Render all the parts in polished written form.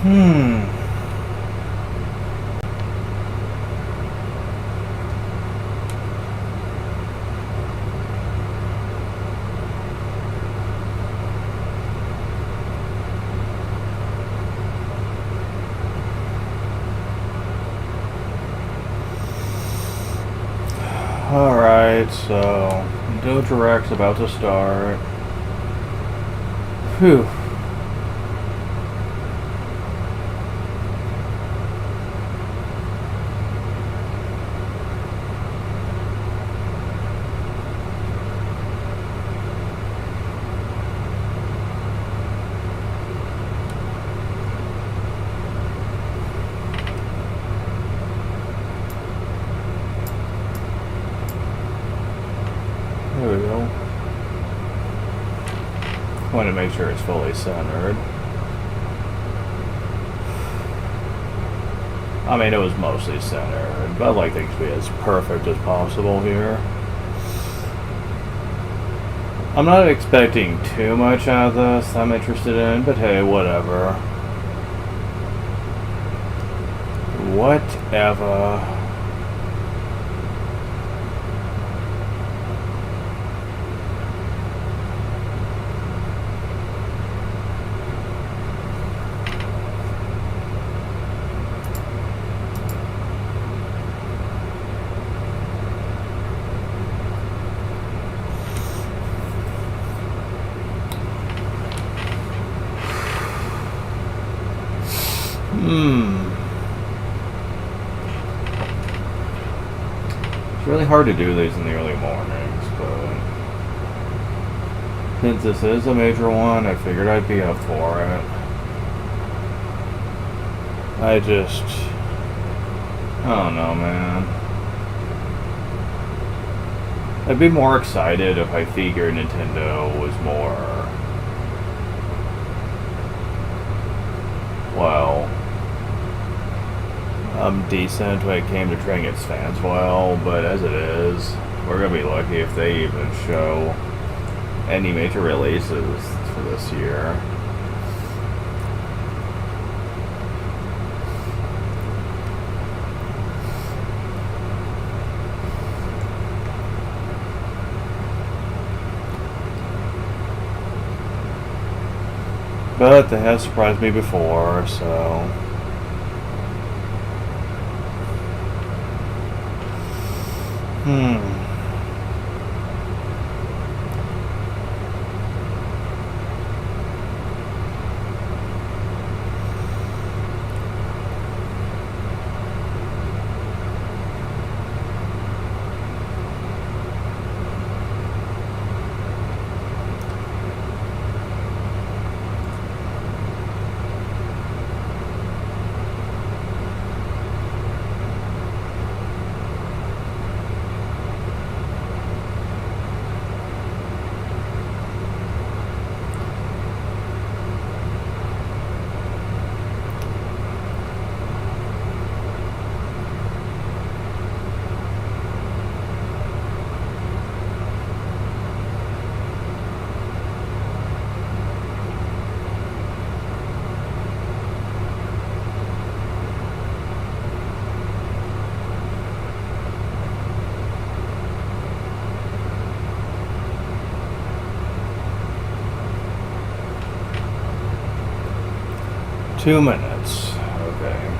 Hmm. Alright, so Doja Rec's about to start. Whew. There we go. I want to make sure it's fully centered. I mean, it was mostly centered, but I'd like things to be as perfect as possible here. I'm not expecting too much out of this I'm interested in, but hey, whatever. Whatever. It's really hard to do these in the early mornings, but since this is a major one, I figured I'd be up for it. I don't know, man. I'd be more excited if I figured Nintendo was more, well, decent when it came to treating its fans well, but as it is, we're gonna be lucky if they even show any major releases for this year. But they have surprised me before, so... Two minutes. Okay.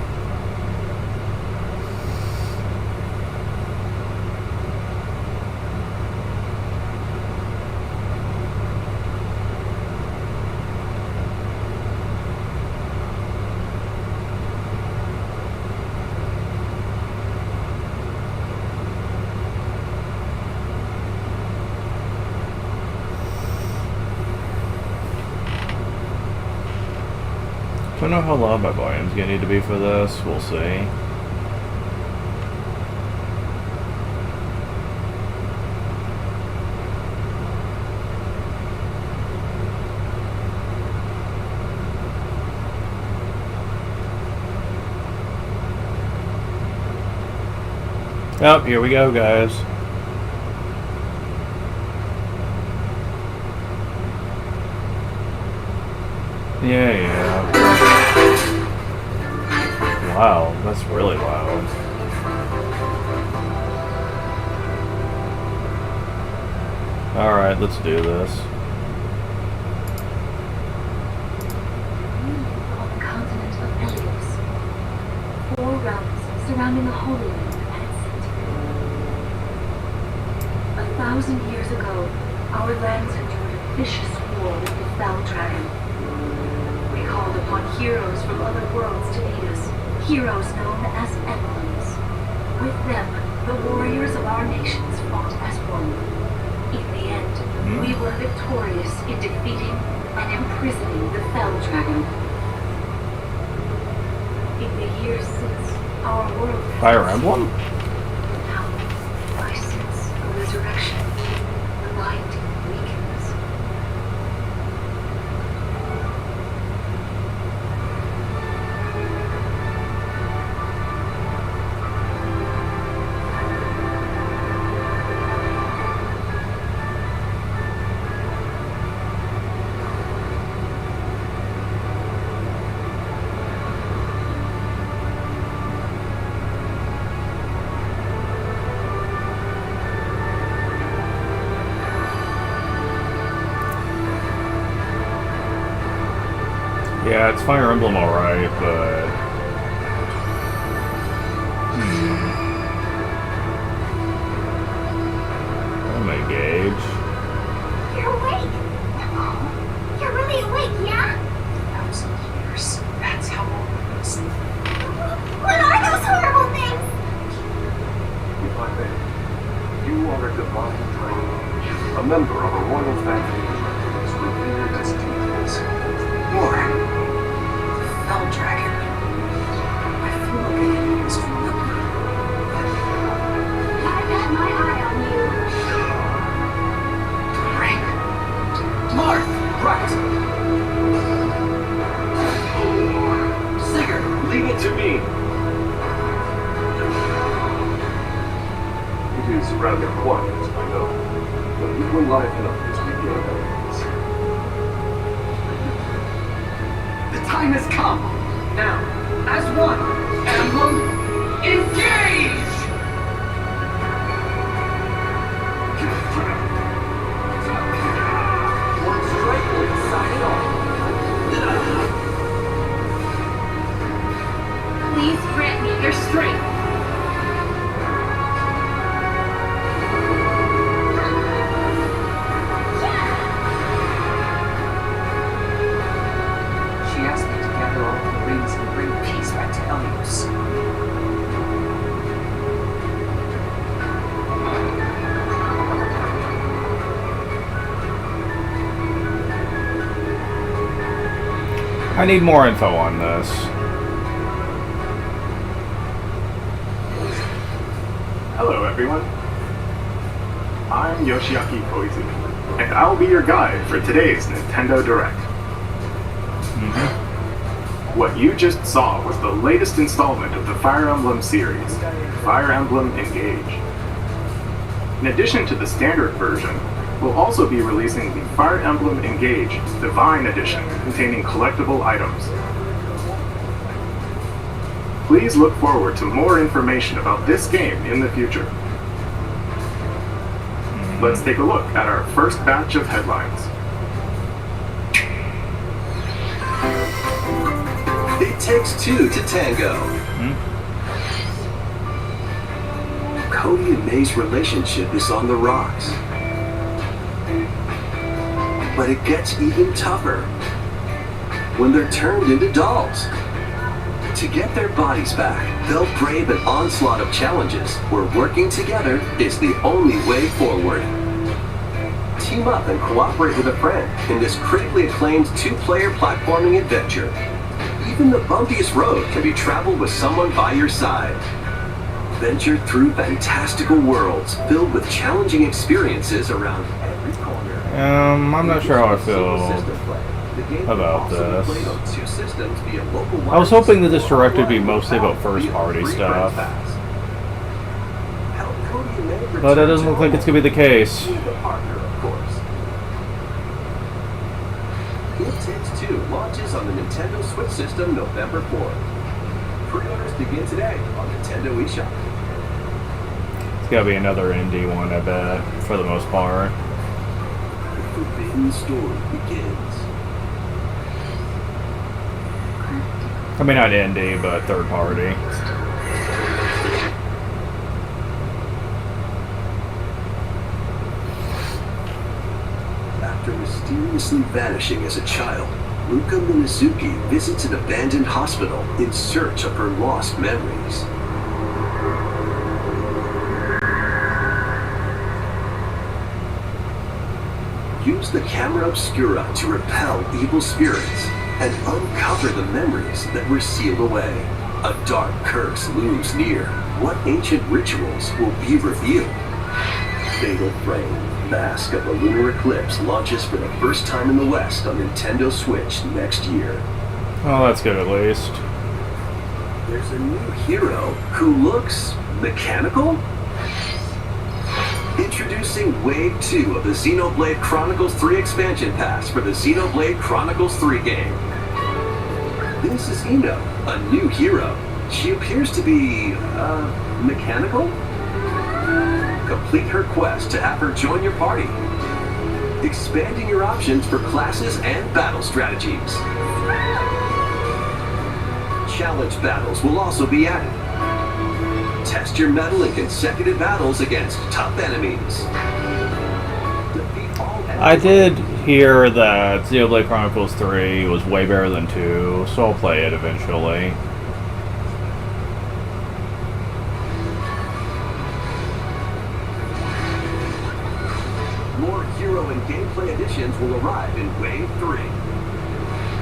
Don't know how loud my volume's gonna need to be for this. We'll see. Oh, here we go, guys. Yeah. Wow, that's really loud. Alright, let's do this. On the continent of Helios, 4 realms surrounding the Holy Land and its city. 1,000 years ago, our lands endured a vicious war with the Fell Dragon. We called upon heroes from other worlds to aid us, heroes known as emblems. With them, the warriors of our nations fought as one. In the end, we were victorious in defeating and imprisoning the Fell Dragon. In the years since, our world has Fire Emblem? now, I sense a resurrection. The light weakens. Yeah, it's Fire Emblem alright, but... I'm engaged. You're awake! You're really awake, yeah? 1,000 years. That's how long I've been asleep. What are those horrible things? If I may, you are a divine trainer, a member of a royal family as revered as demons. More. The Fell Dragon. I feel like I can almost remember. I've got my eye on you. Ring. Marth! Right! Sigurd, Leave it to me! It is rather quiet, I know, but we will liven up as we gain evidence. the time has come. Now, as one, Emblem, engage! One strike will decide it all. Please grant me your strength. She asked me to gather all the rings and bring peace back to Helios. I need more info on this. Hello everyone, I'm Yoshiaki Koizumi, and I'll be your guide for today's Nintendo Direct. What you just saw was the latest installment of the Fire Emblem series, Fire Emblem Engage. In addition to the standard version, we'll also be releasing the Fire Emblem Engage Divine Edition containing collectible items. Please look forward to more information about this game in the future. Let's take a look at our first batch of headlines. It takes two to tango. Cody and May's relationship is on the rocks. But it gets even tougher when they're turned into dolls. To get their bodies back, they'll brave an onslaught of challenges where working together is the only way forward. Team up and cooperate with a friend in this critically acclaimed two-player platforming adventure. Even the bumpiest road can be traveled with someone by your side. Venture through fantastical worlds filled with challenging experiences around every corner. I'm not sure how I feel about this. I was hoping that this direct would be mostly about first-party stuff, but it doesn't look like it's going to be the case. It Takes Two launches on the Nintendo Switch system November 4th. Pre-orders begin today on Nintendo eShop. It's gotta be another indie one, I bet, for the most part. The Forbidden Story begins. I mean, not indie, but third party. After mysteriously vanishing as a child, Luka Minazuki visits an abandoned hospital in search of her lost memories. Use the camera obscura to repel evil spirits and uncover the memories that were sealed away. A dark curse looms near. What ancient rituals will be revealed? Fatal Frame, Mask of the Lunar Eclipse launches for the first time in the West on Nintendo Switch next year. Oh, that's good at least. There's a new hero who looks mechanical? Introducing Wave 2 of the Xenoblade Chronicles 3 expansion pass for the Xenoblade Chronicles 3 game. This is Ino, a new hero. She appears to be, mechanical? Complete her quest to have her join your party. Expanding your options for classes and battle strategies. Challenge battles will also be added. Test your mettle in consecutive battles against tough enemies. Defeat all enemies. I did hear that Xenoblade Chronicles 3 was way better than 2, so I'll play it eventually. More hero and gameplay additions will arrive in Wave 3.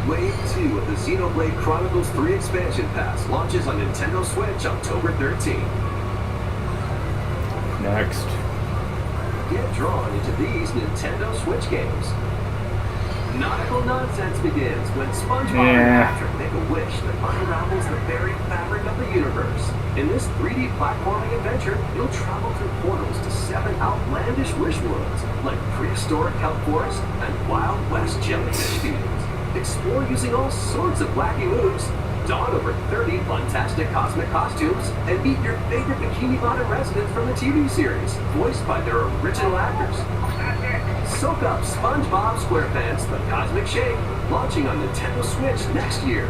Wave 2 of the Xenoblade Chronicles 3 expansion pass launches on Nintendo Switch October 13th. Next. Get drawn into these Nintendo Switch games. Nautical nonsense begins when SpongeBob and Patrick make a wish that unravels the buried fabric of the universe. In this 3D platforming adventure, you'll travel through portals to 7 outlandish wish worlds, like prehistoric kelp forests and Wild West jellyfish fields. Explore using all sorts of wacky moves, don over 30 fantastic cosmic costumes, and meet your favorite Bikini Bottom residents from the TV series, voiced by their original actors. Soak up SpongeBob SquarePants The Cosmic Shake, launching on Nintendo Switch next year.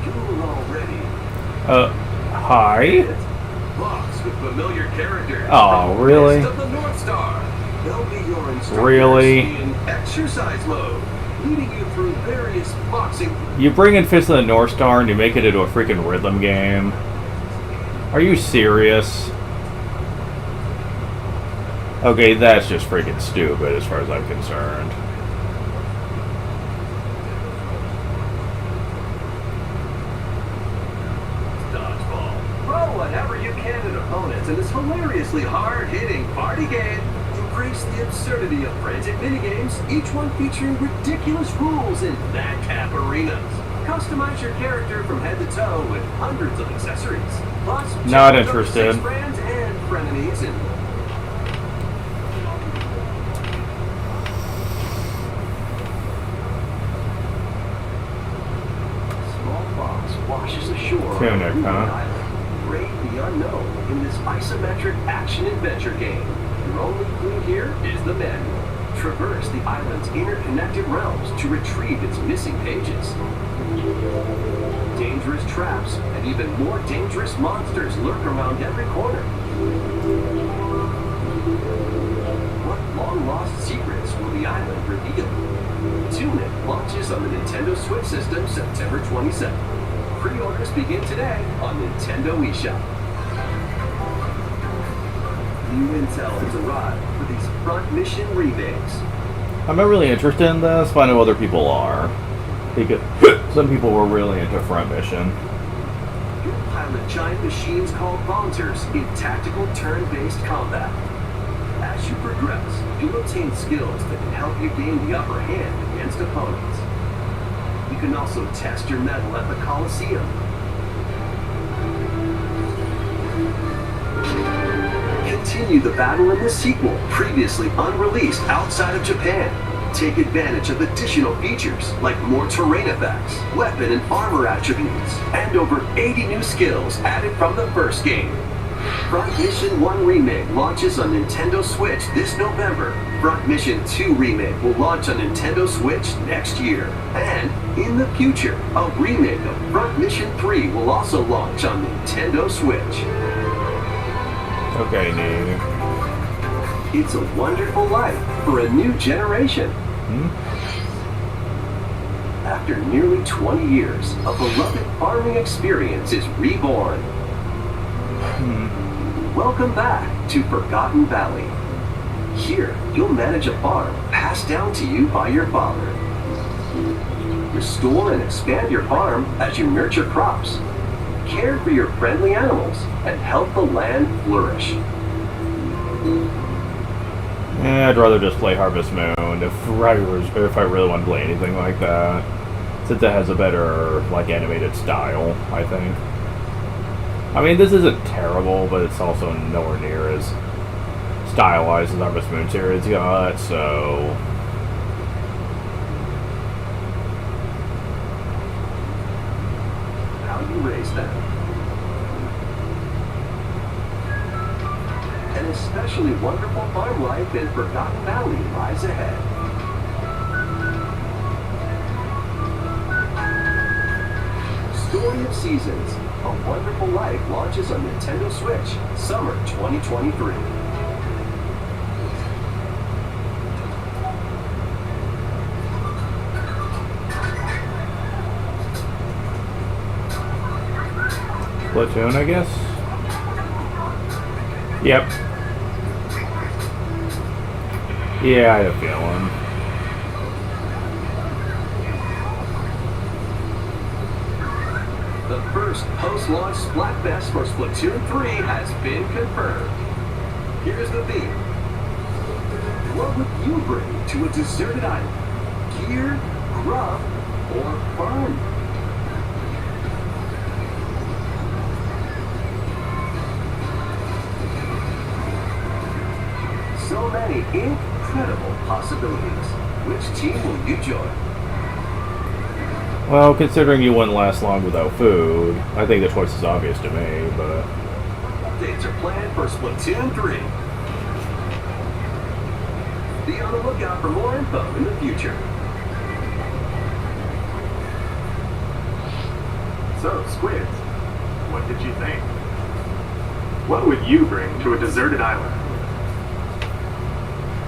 You're already Hi? box with familiar characters. Oh, from really? Fist of the North Star. They'll be your instructors Really? in exercise mode, leading you through various boxing. You bring in Fist of the North Star and you make it into a freaking rhythm game? Are you serious? Okay, that's just freaking stupid as far as I'm concerned. Dodgeball. Throw whatever you can at opponents in this hilariously hard-hitting party game. Embrace the absurdity of frantic minigames, each one featuring ridiculous rules in madcap arenas. Customize your character from head to toe with hundreds of accessories. Plus, Not check out over 6 interested. brands and frenemies and small box washes ashore Tunic, on Moon huh? Island. Brave the unknown in this isometric action-adventure game. Your only clue here is the manual. Traverse the island's interconnected realms to retrieve its missing pages. Dangerous traps and even more dangerous monsters lurk around every corner. What long-lost secrets will the island reveal? Tunic launches on the Nintendo Switch system September 27th. Pre-orders begin today on Nintendo eShop. New intel has arrived for these front mission remakes. I'm not really interested in this, but I know other people are. Because some people were really into Front Mission. You'll pilot giant machines called Bonters in tactical turn-based combat. As you progress, you'll obtain skills that can help you gain the upper hand against opponents. You can also test your mettle at the Coliseum. Continue the battle in the sequel, previously unreleased outside of Japan. Take advantage of additional features like more terrain effects, weapon and armor attributes, and over 80 new skills added from the first game. Front Mission 1 Remake launches on Nintendo Switch this November. Front Mission 2 Remake will launch on Nintendo Switch next year. And, in the future, a remake of Front Mission 3 will also launch on Nintendo Switch. Okay, Nate. It's a wonderful life for a new generation. After nearly 20 years, a beloved farming experience is reborn. Welcome back to Forgotten Valley. Here, you'll manage a farm passed down to you by your father. Restore and expand your farm as you nurture crops, care for your friendly animals, and help the land flourish. I'd rather just play Harvest Moon if I really want to play anything like that, since it has a better like animated style, I think. I mean, this isn't terrible, but it's also nowhere near as stylized as Harvest Moon series got, so... How you raise them. An especially wonderful farm life in Forgotten Valley lies ahead. Story of Seasons, A Wonderful Life launches on Nintendo Switch, summer 2023. Splatoon, I guess? Yep. Yeah, I had a feeling. The first post-launch Splatfest for Splatoon 3 has been confirmed. Here's the theme. What would you bring to a deserted island? Gear, grub, or fun? So many incredible possibilities. Which team will you join? Well, considering you wouldn't last long without food, I think the choice is obvious to me, but... Updates are planned for Splatoon 3. Be on the lookout for more info in the future. So, Squids, what did you think? What would you bring to a deserted island?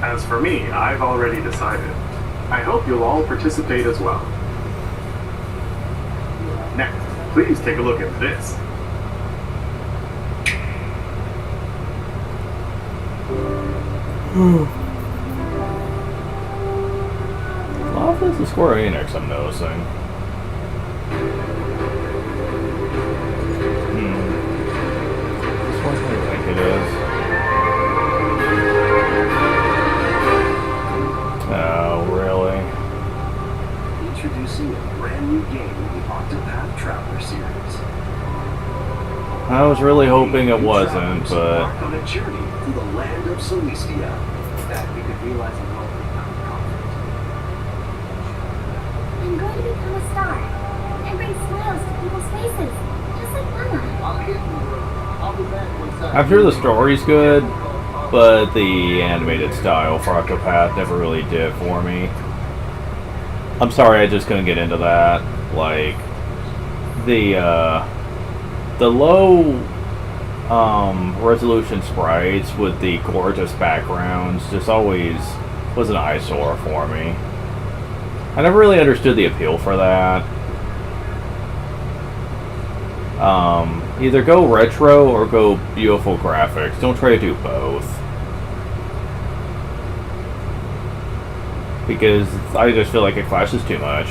As for me, I've already decided. I hope you'll all participate as well. Next, please take a look at this. A lot of this is Square Enix, I'm noticing. This one I think it is. Oh, really? Introducing a brand new game in the Octopath Traveler series. I was really hoping it wasn't, Travelers but... embark on a journey through the land of Celestia. That we could realize a moment I'm going to become a star and bring smiles to people's faces, just like Mama. I'll be back once I'm sure the story's good, but the animated style for Octopath never really did for me. I'm sorry, I just couldn't get into that. Like, the low resolution sprites with the gorgeous backgrounds just always was an eyesore for me. I never really understood the appeal for that. Either go retro or go beautiful graphics. Don't try to do both. Because I just feel like it clashes too much.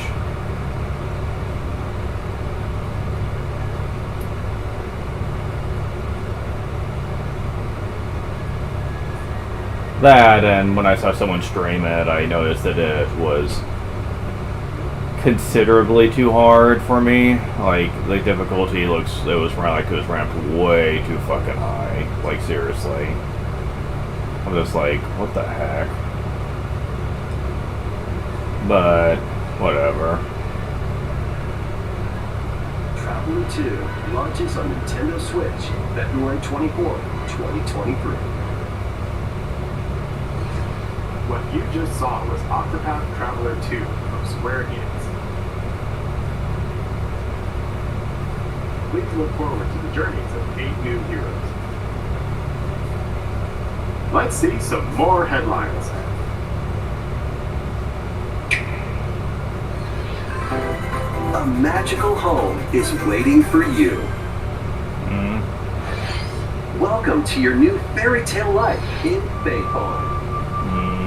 That, and when I saw someone stream it, I noticed that it was considerably too hard for me. Like, the difficulty it was ramped way too fucking high. Like, seriously. I'm just like, what the heck? but whatever. Traveler 2 launches on Nintendo Switch February 24th, 2023. What you just saw was Octopath Traveler 2 from Square Enix. Please look forward to the journeys of 8 new heroes. Let's see some more headlines. A magical home is waiting for you. Welcome to your new fairy tale life in Fae Farm.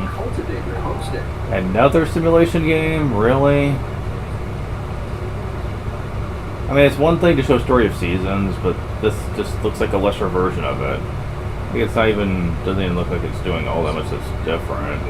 Cultivate your homestead. Another simulation game? Really? I mean, it's one thing to show Story of Seasons, but this just looks like a lesser version of it. I think it's not even, doesn't even look like it's doing all that much that's different.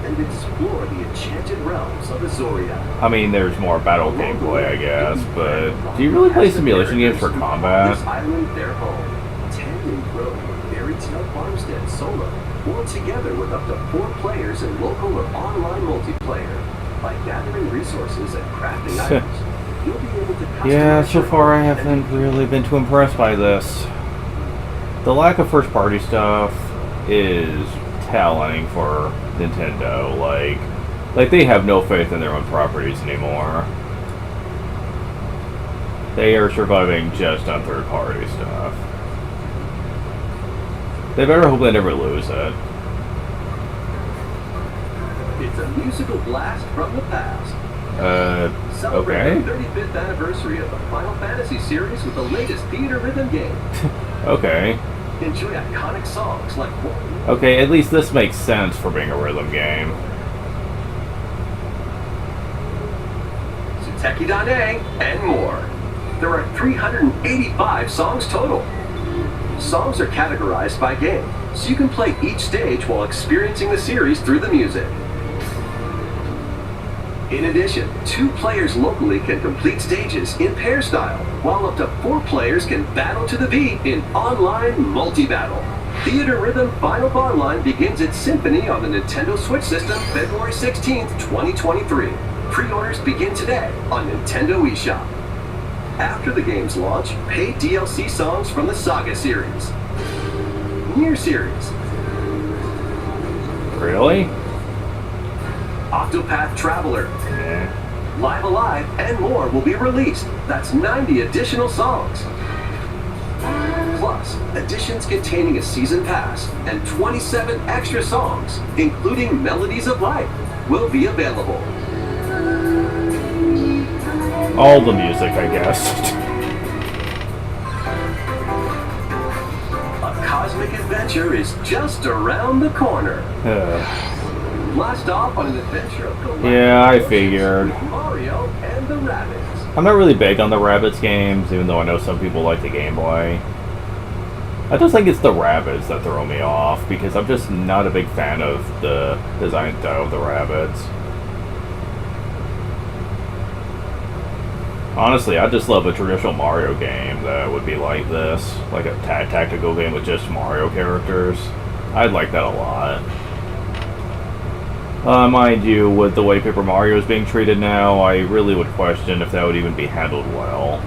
And explore the enchanted realms of Azoria. I mean, there's more battle gameplay, I guess, but do you really play simulation games for combat? This island, their home. 10 and grow fairy tale farmstead solo, or together with up to 4 players in local or online multiplayer. By gathering resources and crafting items, you'll be able to customize Yeah, so your far I home haven't and really been too impressed by this. The lack of first-party stuff is telling for Nintendo. Like they have no faith in their own properties anymore. They are surviving just on third-party stuff. They better hope they never lose it. It's a musical blast from the past. Celebrate Okay. the 35th anniversary of the Final Fantasy series with the latest theater rhythm game. Okay. Enjoy iconic songs like Okay, at least this makes sense for being a rhythm game. Suteki Dane and more. There are 385 songs total. Songs are categorized by game, so you can play each stage while experiencing the series through the music. In addition, 2 players locally can complete stages in pair style, while up to 4 players can battle to the beat in online multi-battle. Theater Rhythm Final Bar Line begins its symphony on the Nintendo Switch system February 16th, 2023. Pre-orders begin today on Nintendo eShop. After the game's launch, paid DLC songs from the Saga series, Nier series, Really? Octopath Traveler, Yeah. Live Alive, and more will be released. That's 90 additional songs. Plus, additions containing a season pass and 27 extra songs, including Melodies of Life, will be available. All the music, I guess. A cosmic adventure is just around the corner. Blast off on an adventure of galactic Yeah, I forces figured. with Mario and the Rabbids. I'm not really big on the Rabbids games, even though I know some people like the gameplay. I just think it's the Rabbids that throw me off, because I'm just not a big fan of the design style of the Rabbids. Honestly, I just love a traditional Mario game that would be like this, like a tactical game with just Mario characters. I'd like that a lot. Mind you, with the way Paper Mario is being treated now, I really would question if that would even be handled well.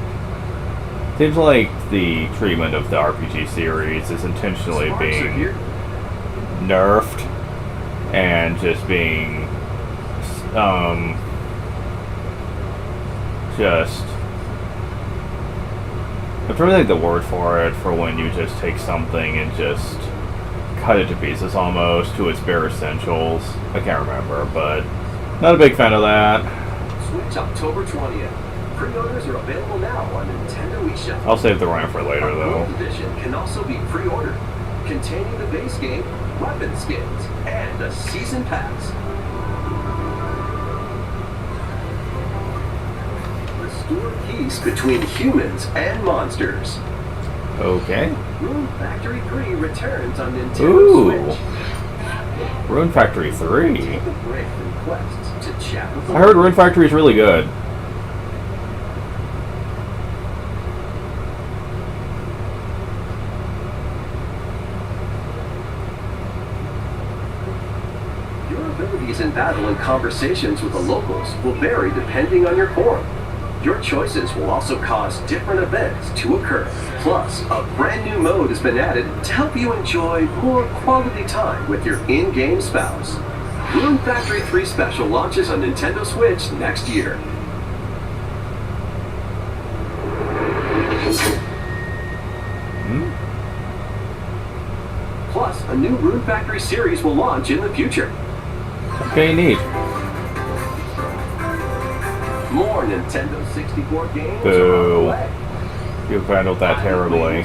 Seems like the treatment of the RPG series is intentionally Sparks are being here. nerfed and just being just I'm trying to think the word for it, for when you just take something and just cut it to pieces almost to its bare essentials. I can't remember, but not a big fan of that. Switch October 20th. Pre-orders are available now on Nintendo eShop. I'll save the rhyme for later A though. Gold Edition can also be pre-ordered, containing the base game, weapon skins, and a season pass. Restore peace between humans and monsters. Okay. Rune Factory 3 returns on Nintendo Ooh. Switch. Rune Factory 3. Take a break from quests to chat with the I heard Rune Factory is really good. Your ability expertise in battle and conversations with the locals will vary depending on your form. Your choices will also cause different events to occur. Plus, a brand new mode has been added to help you enjoy more quality time with your in-game spouse. Rune Factory 3 Special launches on Nintendo Switch next year. Plus, a new Rune Factory series will launch in the future. Okay, neat. More Nintendo 64 games Boo. are on the way. You handled that terribly.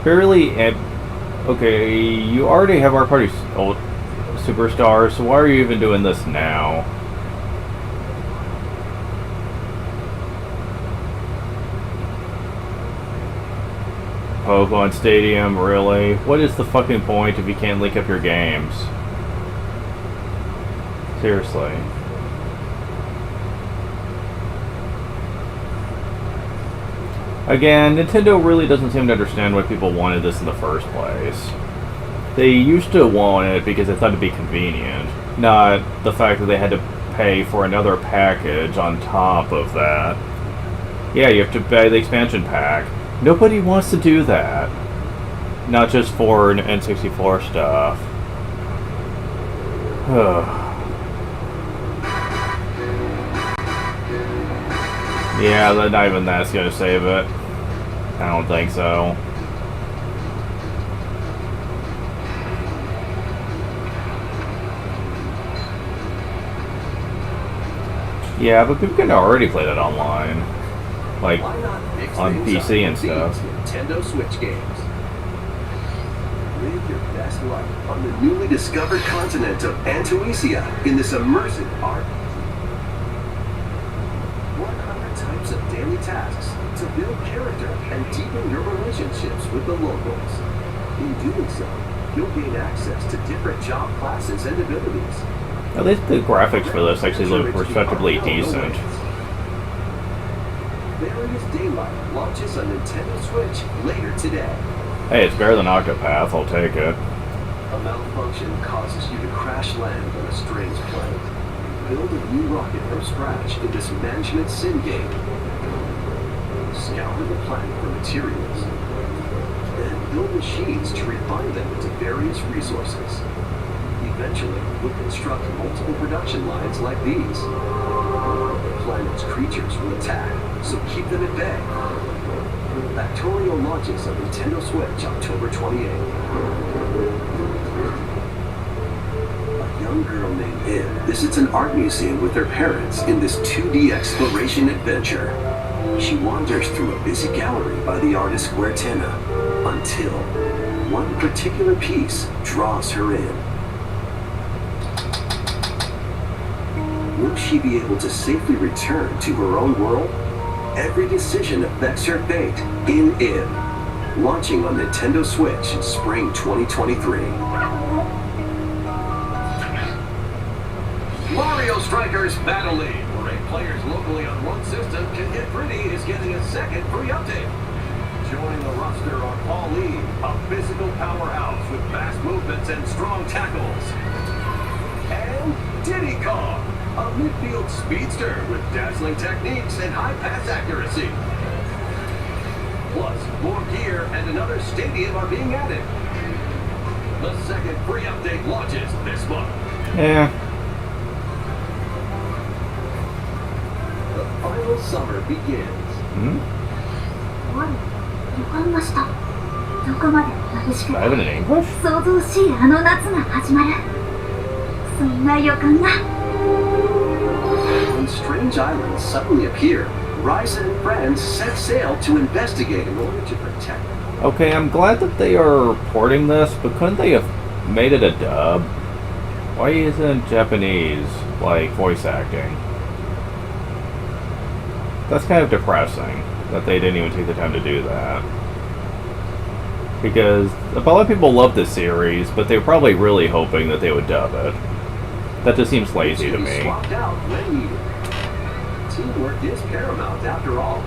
Barely. Okay, you already have our party old superstars, so why are you even doing this now? Pokemon Stadium, really? What is the fucking point if you can't link up your games? Seriously. Again, Nintendo really doesn't seem to understand why people wanted this in the first place. They used to want it because they thought it'd be convenient, not the fact that they had to pay for another package on top of that. Yeah, you have to buy the expansion pack. Nobody wants to do that. Not just for N64 stuff. Yeah, not even that's gonna save it. I don't think so. Yeah, but people can already play that online. Like, Why not mix on things PC up and with stuff. these Nintendo Switch games. Live your best life on the newly discovered continent of Antoisia in this immersive art. 100 types of daily tasks to build character and deepen your relationships with the locals. In doing so, you'll gain access to different job classes and abilities. At least the graphics for this actually look respectably decent. Various Daylight launches on Nintendo Switch later today. Hey, it's better than Octopath, I'll take it. A malfunction causes you to crash land on a strange planet. Build a new rocket from scratch in this management sim game. Scour the planet for materials. Then build machines to refine them into various resources. Eventually, you'll construct multiple production lines like these. The planet's creatures will attack, so keep them at bay. Factorio launches on Nintendo Switch October 28th. A young girl named Ib visits an art museum with her parents in this 2D exploration adventure. She wanders through a busy gallery by the artist Guertena until one particular piece draws her in. Will she be able to safely return to her own world? Every decision affects her fate in Ib. Launching on Nintendo Switch in spring 2023. Mario Strikers Battle League, where 8 players locally on one system can get pretty, is getting a second free update. Joining the roster are Paul Lee, a physical powerhouse with fast movements and strong tackles. And Diddy Kong, a midfield speedster with dazzling techniques and high pass accuracy. Plus, more gear and another stadium are being added. The second free update launches this month. Yeah. The final summer begins. Hmm? 終わる予感がした。どこまでも眩しく I have it in English? 想像しいあの夏が始まる。そんな予感が。When strange islands suddenly appear, Ryza and friends set sail to investigate in order to protect them. Okay, I'm glad that they are porting this, but couldn't they have made it a dub? Why isn't Japanese, like, voice acting? That's kind of depressing, that they didn't even take the time to do that. Because a lot of people love this series, but they're probably really hoping that they would dub it. That just seems lazy to me. Swapped out when needed. Teamwork is paramount after all.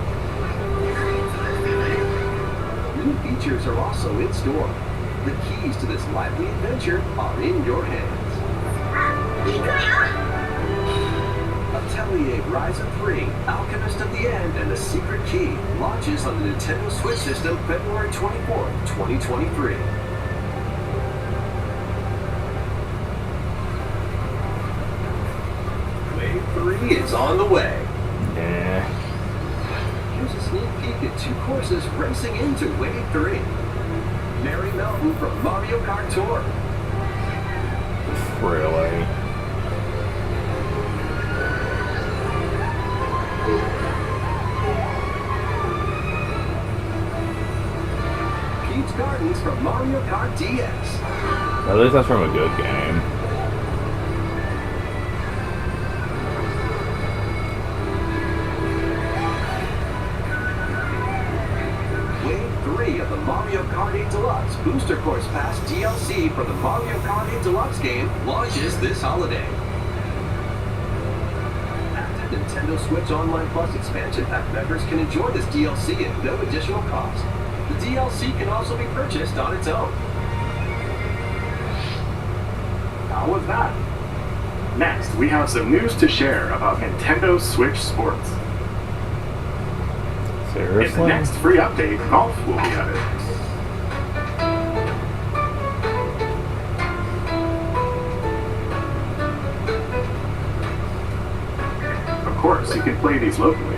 New features are also in store. The keys to this lively adventure are in your hands. 行くわよ Atelier Ryzen 3, Alchemist of the End, and the Secret Key launches on the Nintendo Switch system February 24th, 2023. Wave 3 is on the way. Yeah. Here's a sneak peek at two courses racing into Wave 3. Mary Melton from Mario Kart Tour. Really? Pete's Gardens from Mario Kart DS. At least that's from a good game. Wave 3 of the Mario Kart 8 Deluxe Booster Course Pass DLC for the Mario Kart 8 Deluxe game launches this holiday. Active Nintendo Switch Online Plus expansion pack members can enjoy this DLC at no additional cost. The DLC can also be purchased on its own. How was that? Next, we have some news to share about Nintendo Switch Sports. In the Seriously? next free update, golf will be added. Of course, you can play these locally.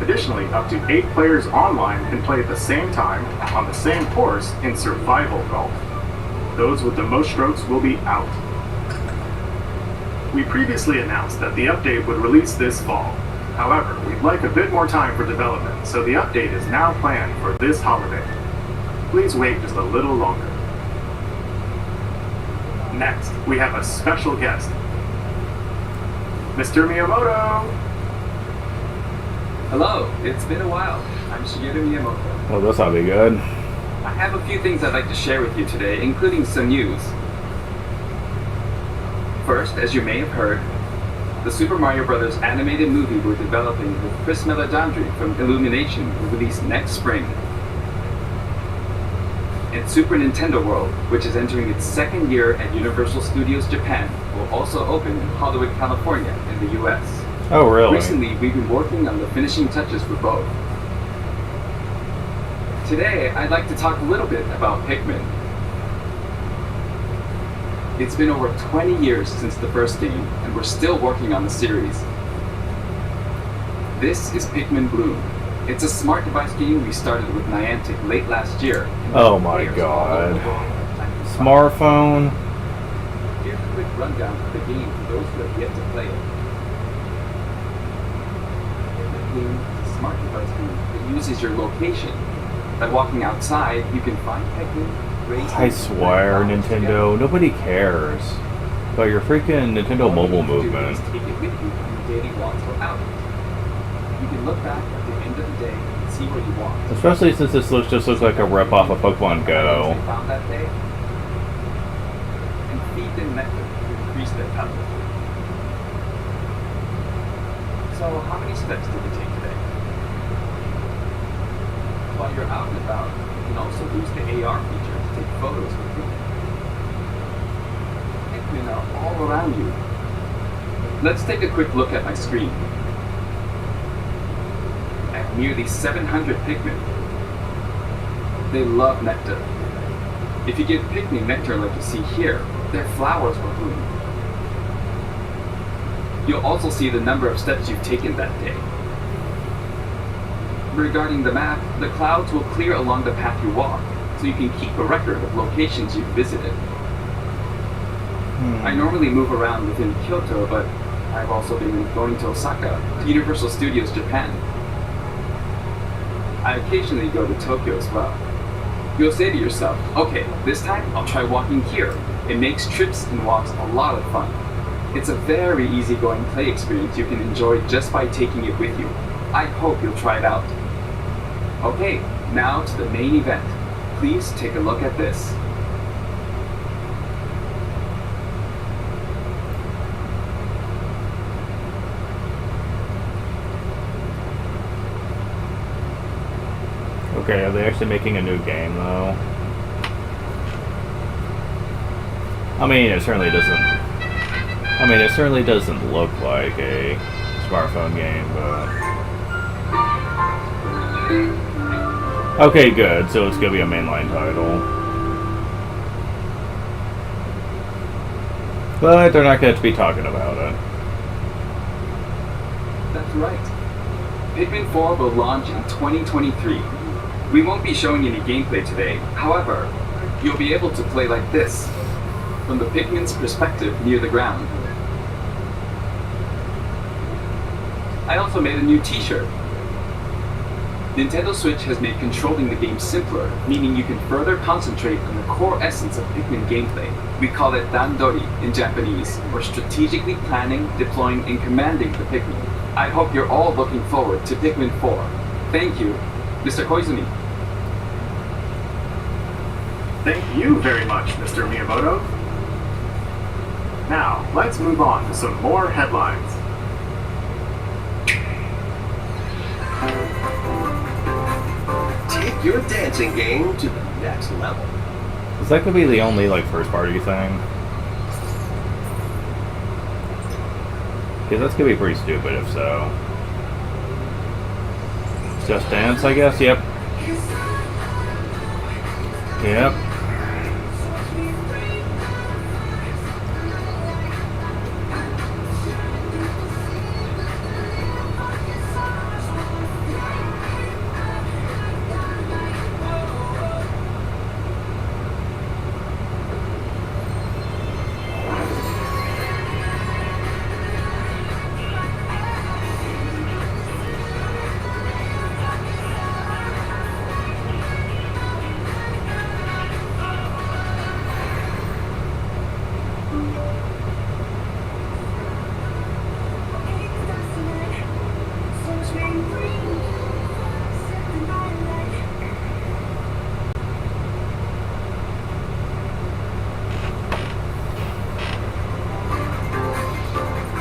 Additionally, up to 8 players online can play at the same time on the same course in survival golf. Those with the most strokes will be out. We previously announced that the update would release this fall. However, we'd like a bit more time for development, so the update is now planned for this holiday. Please wait just a little longer. Next, we have a special guest. Mr. Miyamoto! Hello, it's been a while. I'm Shigeru Miyamoto. Well, this ought to be good. I have a few things I'd like to share with you today, including some news. First, as you may have heard, the Super Mario Bros. Animated movie we're developing with Chris Meledandri from Illumination will release next spring. And Super Nintendo World, which is entering its second year at Universal Studios Japan, will also open in Hollywood, California, in the US. Oh, really? Recently, we've been working on the finishing touches for both. Today, I'd like to talk a little bit about Pikmin. It's been over 20 years since the first game, and we're still working on the series. This is Pikmin Bloom. It's a smart device game we started with Niantic late last year. Oh my god. Smartphone? Here's a quick rundown of the game for those who have yet to play it. Pikmin is a smart device game that uses your location. By walking outside, you can find Pikmin, raise I swear, Nintendo, nobody cares about your freaking Nintendo mobile movement. Take it with you on your daily walks or outings. You can look back at the end of the day and see where you walked. Especially since this just looks like a rip-off of Pokemon Go. They found that day, and feed them nectar to increase their health. So, how many steps did you take today? While you're out and about, you can also use the AR feature to take photos with you. Pikmin are all around you. Let's take a quick look at my screen. I have nearly 700 Pikmin. They love nectar. If you give Pikmin nectar like you see here, their flowers will bloom. You'll also see the number of steps you've taken that day. Regarding the map, the clouds will clear along the path you walk, so you can keep a record of locations you've visited. I normally move around within Kyoto, but I've also been going to Osaka, to Universal Studios Japan. I occasionally go to Tokyo as well. You'll say to yourself, okay, this time I'll try walking here. It makes trips and walks a lot of fun. It's a very easygoing play experience you can enjoy just by taking it with you. I hope you'll try it out. Okay, now to the main event. Please take a look at this. Okay, are they actually making a new game though? I mean, it certainly doesn't. I mean, it certainly doesn't look like a smartphone game, but okay, good. So it's gonna be a mainline title, but they're not going to be talking about it. That's right. Pikmin 4 will launch in 2023. We won't be showing any gameplay today. However, you'll be able to play like this, from the Pikmin's perspective near the ground. I also made a new t-shirt. Nintendo Switch has made controlling the game simpler, meaning you can further concentrate on the core essence of Pikmin gameplay. We call it Dandori in Japanese, or strategically planning, deploying, and commanding the Pikmin. I hope you're all looking forward to Pikmin 4. Thank you, Mr. Koizumi. Thank you very much, Mr. Miyamoto. Now, let's move on to some more headlines. Take your dancing game to the next level. Is that gonna be the only like first party thing? Because that's gonna be pretty stupid if so. Just Dance, I guess. Yep. Yep.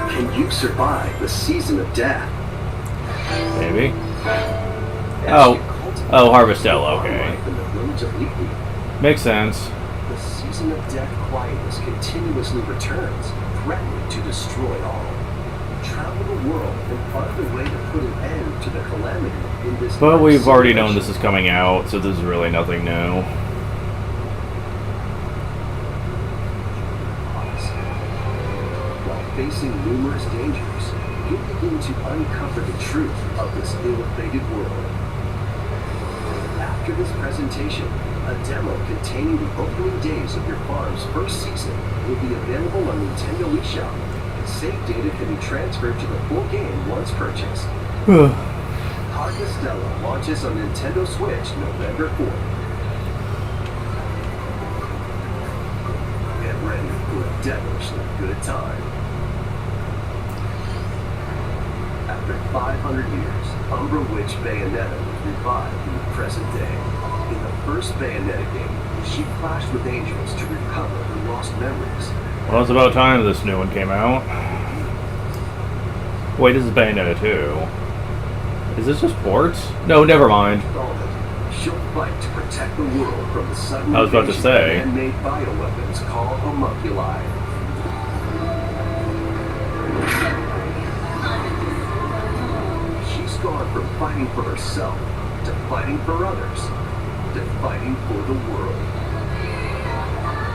Can you survive the season of death? Maybe. As Oh. you cultivate Oh, Harvestella, okay. life in the village of Leafly, Makes sense. the season of death quietness continuously returns, threatening to destroy all. Travel the world and find a way to put an end to the calamity in this. But we've already known simulation. this is coming out, so this is really nothing new. While facing numerous dangers, you begin to uncover the truth of this ill-fated world. After this presentation, a demo containing the opening days of your farm's first season will be available on Nintendo eShop. Save data can be transferred to the full game once purchased. Harvestella launches on Nintendo Switch November 4th. Get ready for a devilishly good time. After 500 years, Umbra Witch Bayonetta was revived in the present day. In the first Bayonetta game, she clashed with angels to recover her lost memories. Well, it's about time this new one came out. Wait, this is Bayonetta 2. Is this just ports? No, never mind. She'll fight to protect the world from the sudden I was about to invasion say. of man-made bioweapons called homunculi. She's gone from fighting for herself to fighting for others to fighting for the world.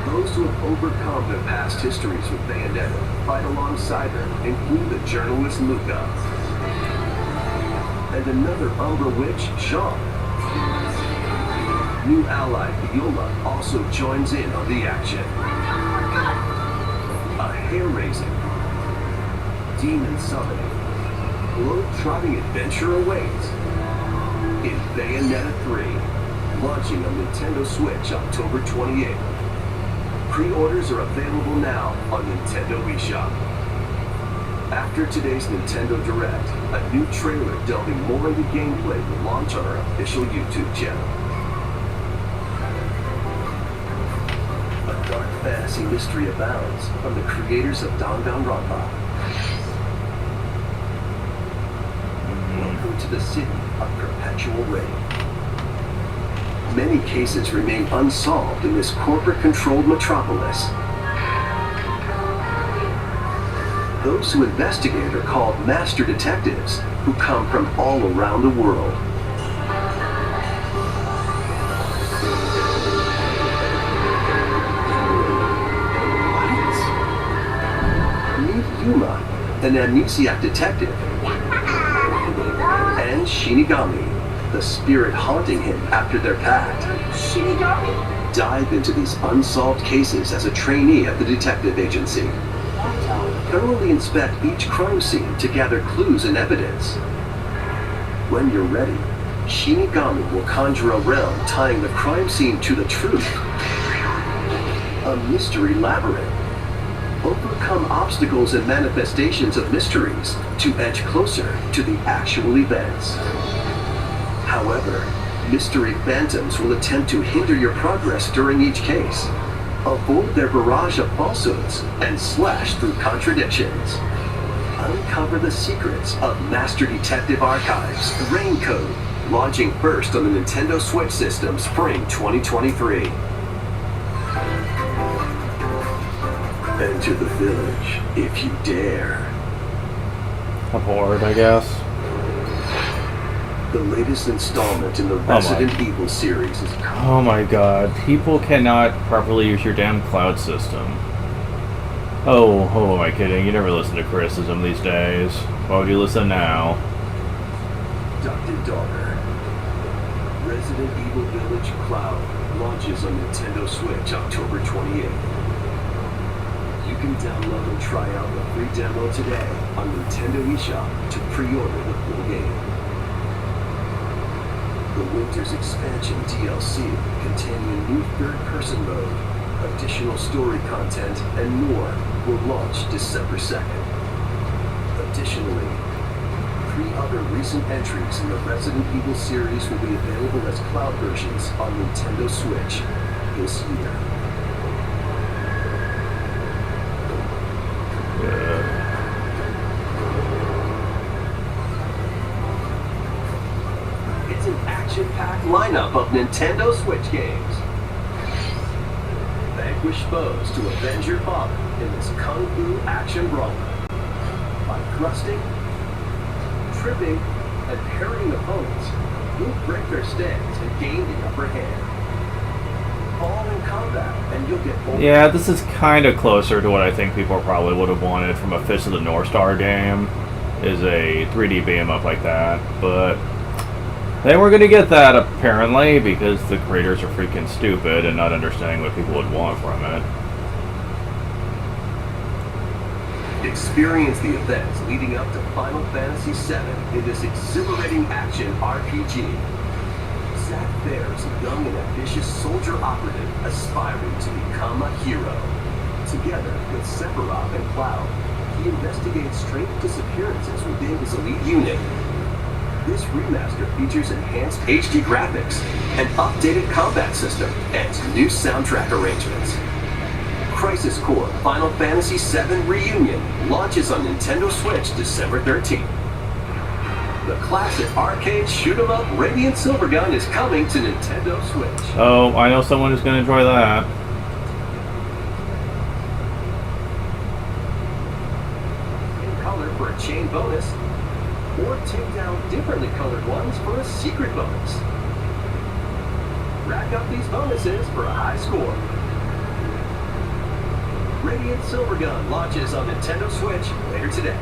Those who have overcome their past histories with Bayonetta fight alongside her, include the journalist Luca and another Umbra witch, Jean. New ally Viola also joins in on the action. A hair-raising, demon summoning, globe-trotting adventure awaits in Bayonetta 3, launching on Nintendo Switch October 28th. Pre-orders are available now on Nintendo eShop. After today's Nintendo Direct, a new trailer delving more into gameplay will launch on our official YouTube channel. A dark fantasy mystery abounds from the creators of Danganronpa. Welcome to the city of Perpetual Rain. Many cases remain unsolved in this corporate-controlled metropolis. Those who investigate are called master detectives, who come from all around the world. Meet Yuma, an amnesiac detective, and Shinigami, the spirit haunting him after their pact. Shinigami? Dive into these unsolved cases as a trainee at the detective agency. Thoroughly inspect each crime scene to gather clues and evidence. When you're ready, Shinigami will conjure a realm tying the crime scene to the truth. A mystery labyrinth. Overcome obstacles and manifestations of mysteries to edge closer to the actual events. However, mystery phantoms will attempt to hinder your progress during each case. Avoid their barrage of falsehoods and slash through contradictions. Uncover the secrets of Master Detective Archives Rain Code, launching first on the Nintendo Switch system spring 2023. Enter the village if you dare. I'm bored, I guess. The latest installment in the Resident Evil series is Oh my god, people cannot properly use your damn cloud system. Oh, who am I kidding? You never listen to criticism these days. Why would you listen now? Dr. Daughter. Resident Evil Village Cloud launches on Nintendo Switch October 28th. You can download and try out the free demo today on Nintendo eShop to pre-order the full game. The Winter's Expansion DLC containing new third-person mode, additional story content, and more will launch December 2nd. Additionally, 3 other recent entries in the Resident Evil series will be available as cloud versions on Nintendo Switch this year. It's an action-packed lineup of Nintendo Switch games. Vanquish foes to avenge your father in this kung fu action brawler. By thrusting, tripping, and parrying opponents, you'll break their stance and gain the upper hand. Fall in combat, and you'll get Yeah, this is kind of closer to what I think people probably would have wanted from a Fist of the North Star game, is a 3D beat-em-up like that, but they were going to get that apparently because the creators are freaking stupid and not understanding what people would want from it. Experience the events leading up to Final Fantasy VII in this exhilarating action RPG. Zack Fair is a young and ambitious soldier operative aspiring to become a hero. Together with Sephiroth and Cloud, he investigates strange disappearances within his elite unit. This remaster features enhanced HD graphics, an updated combat system, and new soundtrack arrangements. Crisis Core Final Fantasy VII Reunion launches on Nintendo Switch December 13th. The classic arcade shoot-'em-up Radiant Silvergun is coming to Nintendo Switch. Oh, I know someone who's going to enjoy that. In color for a chain bonus, or take down differently colored ones for a secret bonus. Rack up these bonuses for a high score. Radiant Silvergun launches on Nintendo Switch later today.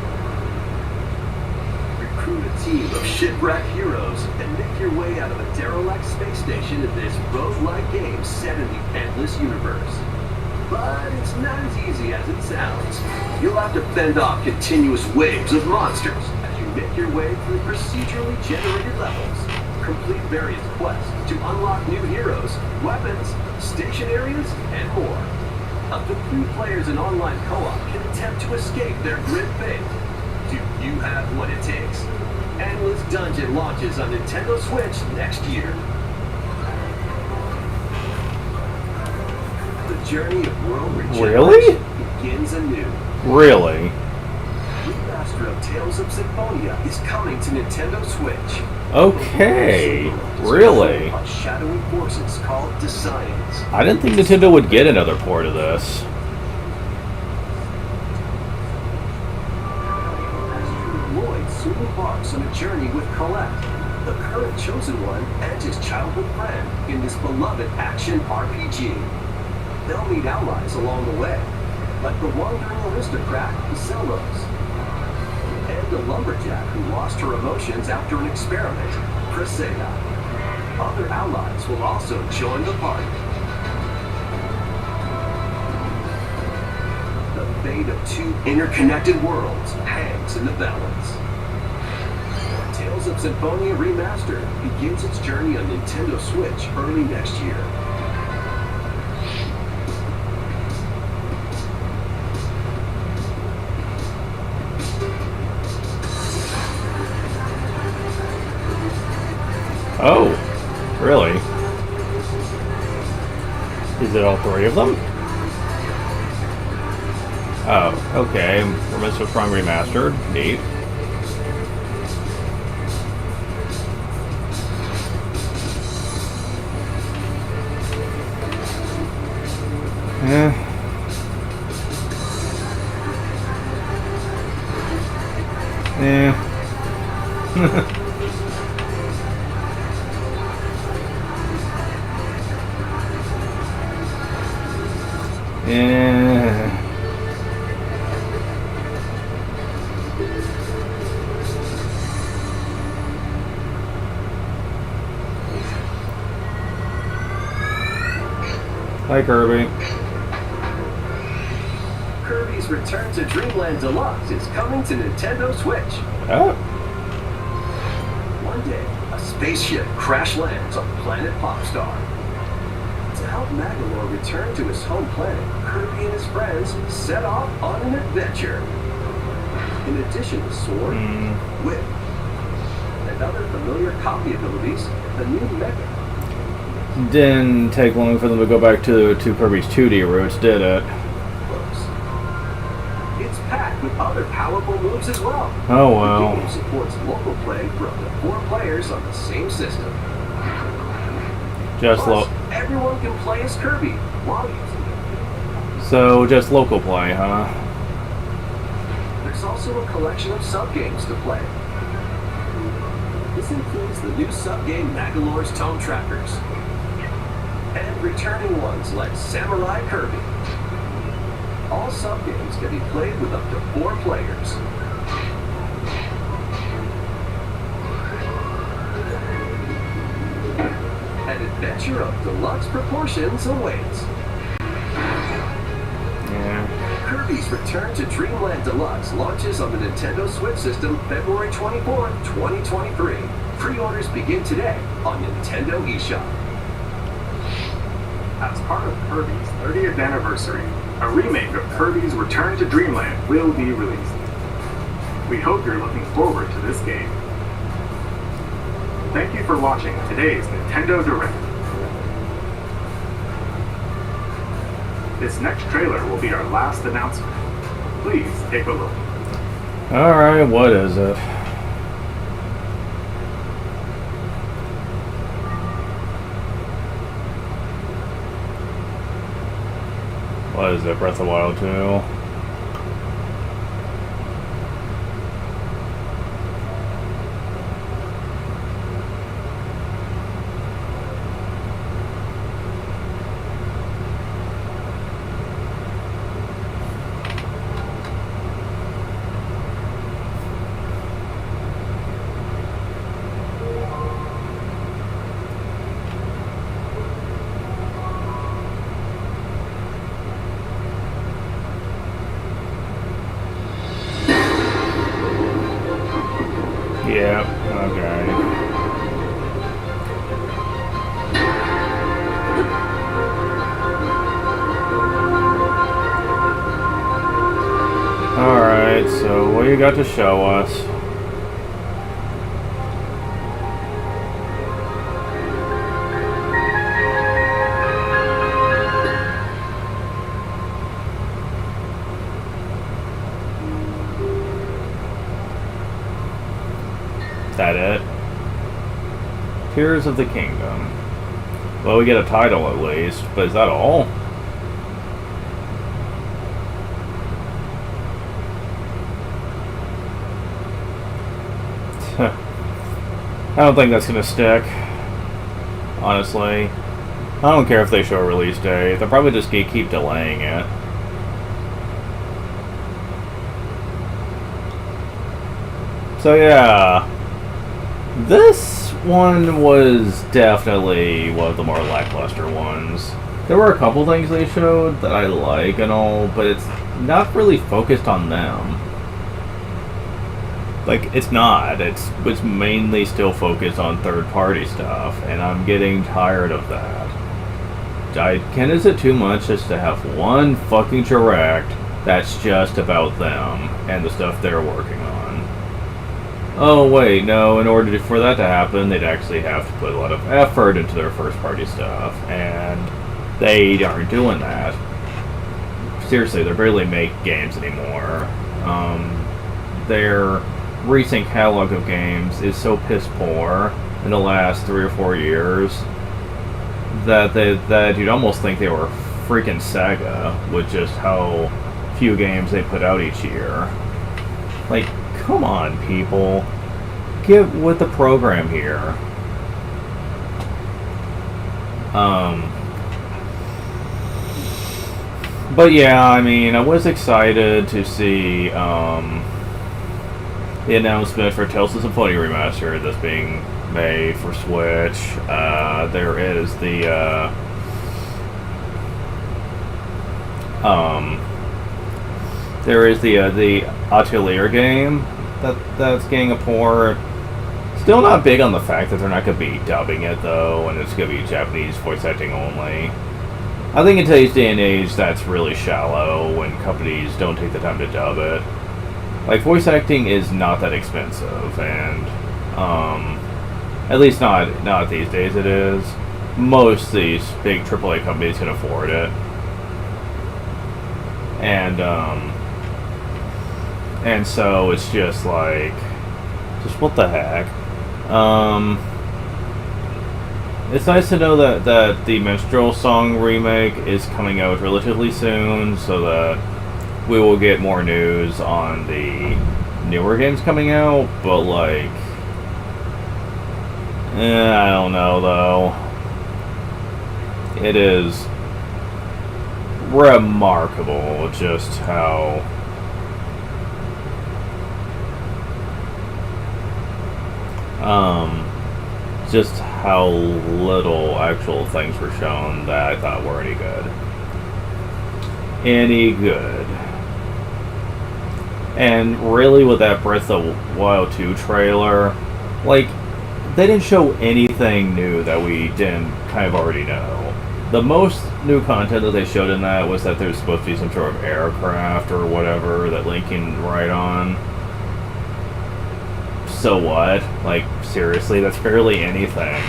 Recruit a team of shipwrecked heroes and make your way out of a derelict space station in this roguelike game set in the endless universe. But it's not as easy as it sounds. You'll have to fend off continuous waves of monsters as you make your way through procedurally generated levels. Complete various quests to unlock new heroes, weapons, station areas, and more. Up to 3 players in online co-op can attempt to escape their grim fate. Do you have what it takes? Endless Dungeon launches on Nintendo Switch next year. The journey of world regeneration begins anew. Really? Remaster of Tales of Symphonia is coming to Nintendo Switch. Okay, really? On shadowy forces called Defiance. I didn't think Nintendo would get another port of this. embarks on a journey with Colette, the current chosen one and his childhood friend in this beloved action RPG. They'll meet allies along the way, like the wandering aristocrat Selros, and a lumberjack who lost her emotions after an experiment, Presea. Other allies will also join the party. The fate of two interconnected worlds hangs in the balance. Tales of Symphonia Remastered begins its journey on Nintendo Switch early next year. Oh, really? Is it all three of them? Oh, okay. Metroid Prime Remastered. Neat. Yeah. Hi, Kirby. Kirby's Return to Dreamland Deluxe is coming to Nintendo Switch. Oh. One day, a spaceship crash lands on planet Popstar. To help Magolor return to his home planet, Kirby and his friends set off on an adventure. In addition to Sword, Whip, and other familiar copy abilities, the new Mega Didn't take long for them to go back to Kirby's 2D roots, did it? books. It's packed with other powerful moves as well. Oh, The well. game supports local play for up to 4 players on the same system. Just Plus, everyone can play as Kirby while using it. So just local play, huh? There's also a collection of sub-games to play. This includes the new sub-game Magolor's Tone Trackers, and returning ones like Samurai Kirby. All sub-games can be played with up to 4 players. An adventure of deluxe proportions awaits. Yeah. Kirby's Return to Dreamland Deluxe launches on the Nintendo Switch system February 24, 2023. Pre-orders begin today on Nintendo eShop. As part of Kirby's 30th anniversary, a remake of Kirby's Return to Dreamland will be released. We hope you're looking forward to this game. Thank you for watching today's Nintendo Direct. This next trailer will be our last announcement. Please take a look. Alright, what is it? What is it? Breath of the Wild 2? Yeah, okay. Alright, so what you got to show us? That it? Tears of the Kingdom. Well, we get a title at least, but is that all? I don't think that's gonna stick. Honestly. I don't care if they show a release date. They'll probably just keep delaying it. So yeah. This one was definitely one of the more lackluster ones. There were a couple things they showed that I like and all, but it's not really focused on them. Like, it's not. It's mainly still focused on third-party stuff, and I'm getting tired of that. Is it too much just to have one fucking direct that's just about them and the stuff they're working on? Oh wait, no, in order for that to happen, they'd actually have to put a lot of effort into their first-party stuff, and they aren't doing that. Seriously, they barely make games anymore. Their recent catalog of games is so piss poor in the last 3 or 4 years that you'd almost think they were freaking Sega with just how few games they put out each year. Like, come on, people. Get with the program here. But yeah, I mean, I was excited to see the announcement for Tales of Symphonia Remastered that's being made for Switch. There is the Atelier game that's getting a port. Still not big on the fact that they're not going to be dubbing it though, and it's going to be Japanese voice acting only. I think in today's day and age, that's really shallow when companies don't take the time to dub it. Like, voice acting is not that expensive, and at least not these days it is. Most of these big AAA companies can afford it. And so it's just like, what the heck? It's nice to know that the Minstrel Song remake is coming out relatively soon, so that we will get more news on the newer games coming out, but like, I don't know though. It is remarkable just how little actual things were shown that I thought were any good. And really, with that Breath of the Wild 2 trailer, like, they didn't show anything new that we didn't kind of already know. The most new content that they showed in that was that there's supposed to be some sort of aircraft or whatever that Link can ride on. So what? Like, seriously, that's barely anything.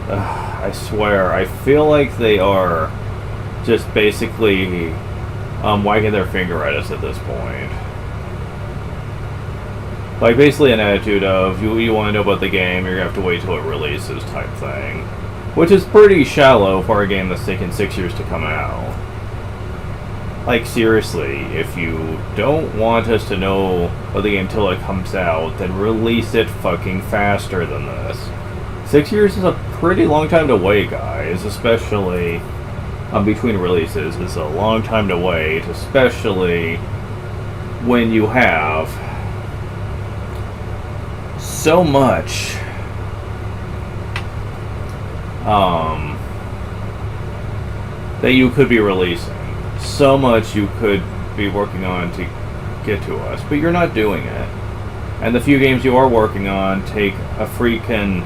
I swear, I feel like they are just basically wagging their finger at us at this point. Like, basically an attitude of, you want to know about the game, you're going to have to wait till it releases type thing. Which is pretty shallow for a game that's taken 6 years to come out. Like, seriously, if you don't want us to know about the game till it comes out, then release it fucking faster than this. 6 years is a pretty long time to wait, guys, especially between releases. It's a long time to wait, especially when you have so much that you could be releasing. So much you could be working on to get to us, but you're not doing it. And the few games you are working on take a freaking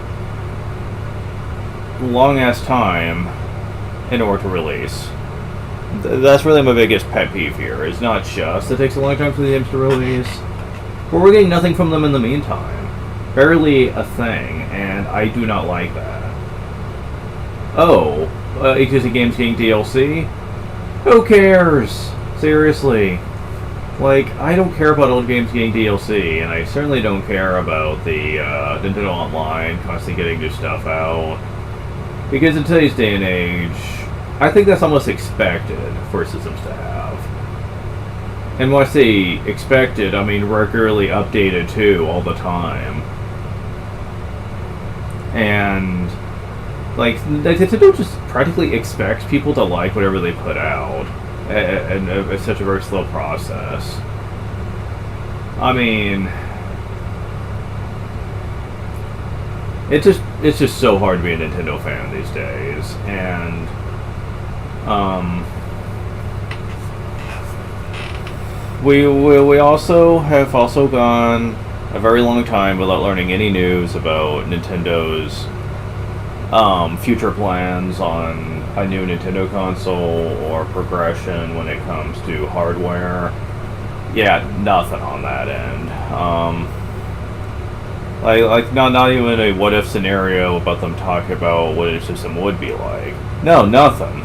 long-ass time in order to release. That's really my biggest pet peeve here. It's not just it takes a long time for the games to release, but we're getting nothing from them in the meantime. Barely a thing, and I do not like that. Oh, existing games getting DLC? Who cares? Seriously. Like, I don't care about old games getting DLC, and I certainly don't care about the Nintendo Online constantly getting new stuff out. Because in today's day and age, I think that's almost expected for systems to have. And when I say expected, I mean regularly updated too, all the time. And like Nintendo just practically expects people to like whatever they put out, and it's such a very slow process. I mean, it's just so hard to be a Nintendo fan these days, and we also have gone a very long time without learning any news about Nintendo's future plans on a new Nintendo console or progression when it comes to hardware. Yeah, nothing on that end. Like not even a what if scenario about them talking about what a system would be like. No, nothing.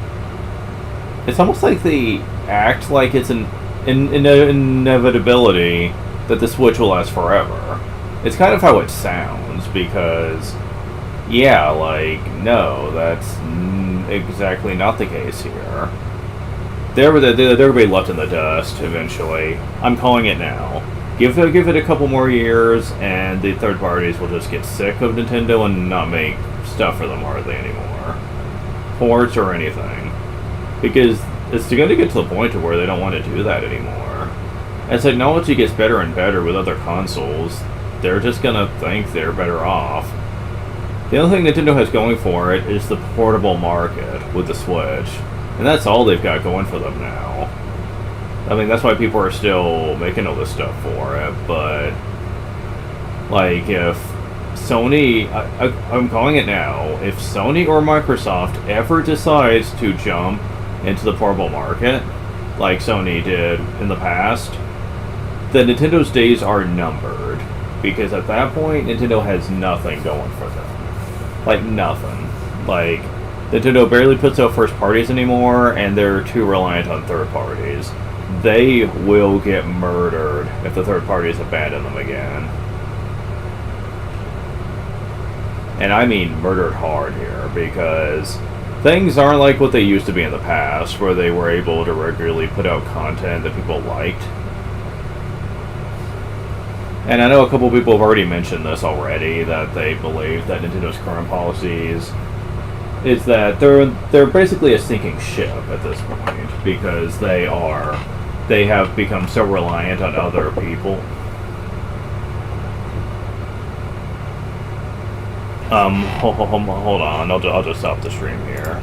It's almost like they act like it's an inevitability that the Switch will last forever. It's kind of how it sounds, because yeah, like, no, that's exactly not the case here. They're going to be left in the dust eventually. I'm calling it now. Give it a couple more years, and the third parties will just get sick of Nintendo and not make stuff for them hardly anymore. Ports or anything. Because it's going to get to the point to where they don't want to do that anymore. As technology gets better and better with other consoles, they're just going to think they're better off. The only thing Nintendo has going for it is the portable market with the Switch. And that's all they've got going for them now. I mean, that's why people are still making all this stuff for it, but like, if Sony, I'm calling it now, if Sony or Microsoft ever decides to jump into the portable market, like Sony did in the past, then Nintendo's days are numbered, because at that point, Nintendo has nothing going for them. Like, nothing. Like, Nintendo barely puts out first parties anymore, and they're too reliant on third parties. They will get murdered if the third parties abandon them again. And I mean murdered hard here, because things aren't like what they used to be in the past, where they were able to regularly put out content that people liked. And I know a couple people have already mentioned this already, that they believe that Nintendo's current policies is that they're basically a sinking ship at this point, because they have become so reliant on other people. Hold on, I'll just stop the stream here.